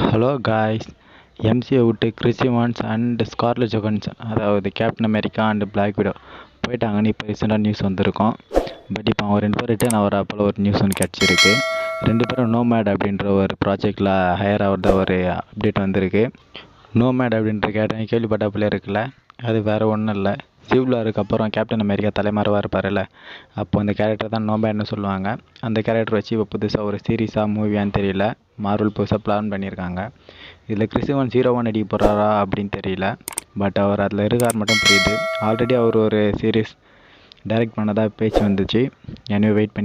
Hello guys, எம்சியை விட்டு Chris Evans and Scarlett Johansson, அதாவது Captain America and Black Widow போயிட்டாங்கன்னு இப்போ ரீசெண்டாக நியூஸ் வந்திருக்கோம். பட் இப்போ அவங்க 2 பேர் ரிட்டர்ன் ஆகிற அப்போல ஒரு நியூஸ் ஒன்று கிடச்சிருக்கு. 2 பேரும் நோமேட் அப்படின்ற ஒரு ப்ராஜெக்டில் ஹையர் ஆகிறத ஒரு அப்டேட் வந்திருக்கு. நோமேட் அப்படின்ற கேள்விப்பட்ட பிள்ளையர் இருக்குல்ல, அது வேறு ஒன்றும் இல்லை. சிவிலாருக்கு அப்புறம் கேப்டன் அமெரிக்கா தலைமறைவாக இருப்பார்ல, அப்போ அந்த கேரக்டர் தான் நோமேட்னு சொல்லுவாங்க. அந்த கேரக்டர் வச்சு இப்போ புதுசாக ஒரு சீரீஸாக மூவியான்னு தெரியல, மார்வல் புதுசாக பிளான் பண்ணியிருக்காங்க. இதில் கிறிஸ் இவான்ஸ் ஹீரோவாக நடிக்க போகிறாரா அப்படின்னு தெரியல. பட் அவர் அதில் இருக்கார் மட்டும் புரியுது. ஆல்ரெடி அவர் ஒரு சீரீஸ் டைரக்ட் பண்ணதாக பேச்சு வந்துச்சு. எனவே வெயிட் பண்ணி